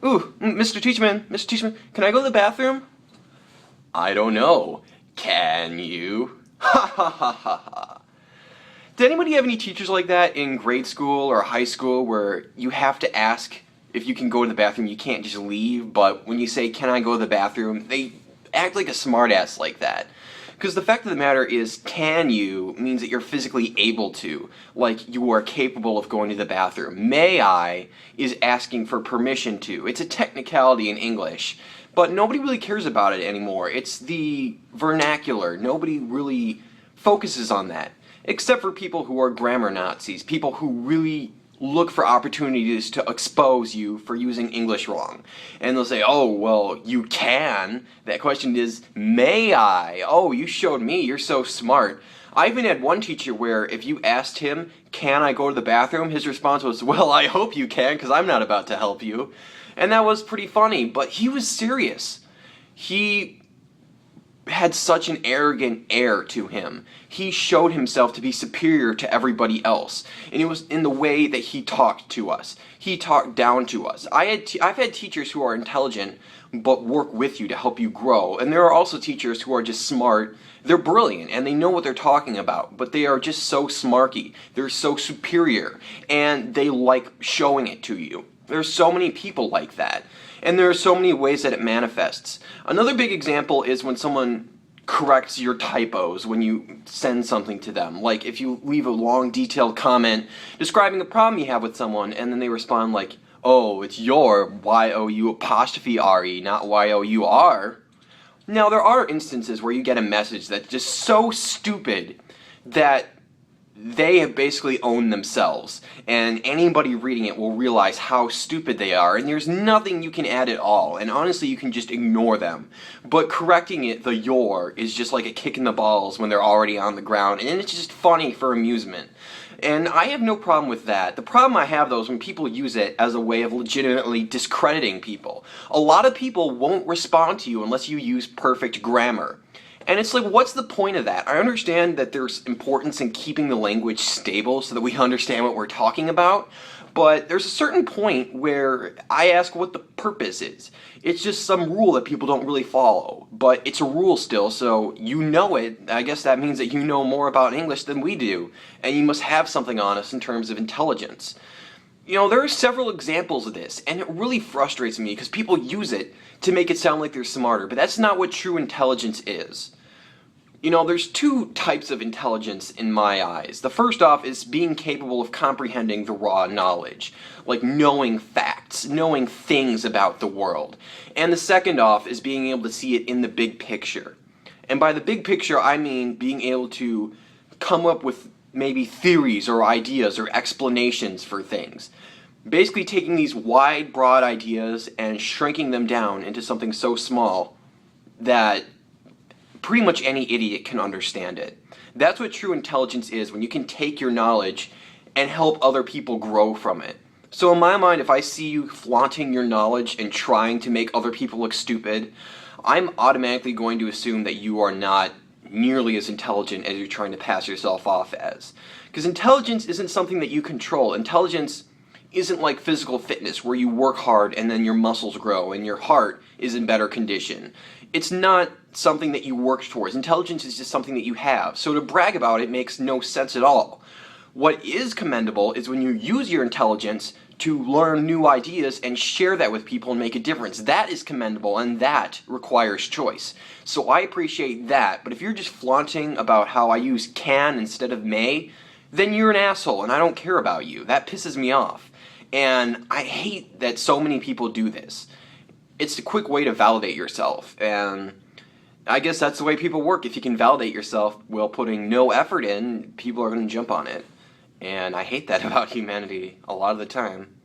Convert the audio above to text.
Ooh, Mr. Teachman, can I go to the bathroom? I don't know. Can you? Ha ha ha ha ha. Did anybody have any teachers like that in grade school or high school where you have to ask if you can go to the bathroom, you can't just leave, but when you say, can I go to the bathroom, they act like a smartass like that. Because the fact of the matter is, can you means that you're physically able to, like you are capable of going to the bathroom. May I is asking for permission to. It's a technicality in English, but nobody really cares about it anymore. It's the vernacular. Nobody really focuses on that, except for people who are grammar Nazis, people who really look for opportunities to expose you for using English wrong. And they'll say, oh, well, you can. That question is, may I? Oh, you showed me. You're so smart. I even had one teacher where if you asked him, can I go to the bathroom? His response was, well, I hope you can, because I'm not about to help you. And that was pretty funny, but he was serious. He had such an arrogant air to him. He showed himself to be superior to everybody else, and it was in the way that he talked to us. He talked down to us. I've had teachers who are intelligent but work with you to help you grow, and there are also teachers who are just smart. They're brilliant and they know what they're talking about, but they are just so smarky. They're so superior, and they like showing it to you. There's so many people like that. And there are so many ways that it manifests. Another big example is when someone corrects your typos when you send something to them. Like if you leave a long detailed comment describing a problem you have with someone and then they respond like, oh, it's your Y-O-U apostrophe R-E, not Y-O-U-R. Now there are instances where you get a message that's just so stupid that they have basically owned themselves, and anybody reading it will realize how stupid they are, and there's nothing you can add at all, and honestly you can just ignore them. But correcting it, the your, is just like a kick in the balls when they're already on the ground, and it's just funny for amusement. And I have no problem with that. The problem I have, though, is when people use it as a way of legitimately discrediting people. A lot of people won't respond to you unless you use perfect grammar. And it's like, what's the point of that? I understand that there's importance in keeping the language stable so that we understand what we're talking about, but there's a certain point where I ask what the purpose is. It's just some rule that people don't really follow, but it's a rule still, so you know it. I guess that means that you know more about English than we do, and you must have something on us in terms of intelligence. You know, there are several examples of this, and it really frustrates me because people use it to make it sound like they're smarter, but that's not what true intelligence is. You know, there's two types of intelligence in my eyes. The first off is being capable of comprehending the raw knowledge, like knowing facts, knowing things about the world. And the second off is being able to see it in the big picture. And by the big picture, I mean being able to come up with maybe theories or ideas or explanations for things. Basically taking these wide, broad ideas and shrinking them down into something so small that pretty much any idiot can understand it. That's what true intelligence is, when you can take your knowledge and help other people grow from it. So in my mind, if I see you flaunting your knowledge and trying to make other people look stupid, I'm automatically going to assume that you are not nearly as intelligent as you're trying to pass yourself off as. Because intelligence isn't something that you control. Intelligence isn't like physical fitness where you work hard and then your muscles grow and your heart is in better condition. It's not something that you work towards. Intelligence is just something that you have. So to brag about it makes no sense at all. What is commendable is when you use your intelligence to learn new ideas and share that with people and make a difference. That is commendable, and that requires choice. So I appreciate that, but if you're just flaunting about how I use can instead of may, then you're an asshole and I don't care about you. That pisses me off. And I hate that so many people do this. It's a quick way to validate yourself, and I guess that's the way people work. If you can validate yourself while putting no effort in, people are going to jump on it. And I hate that about humanity a lot of the time.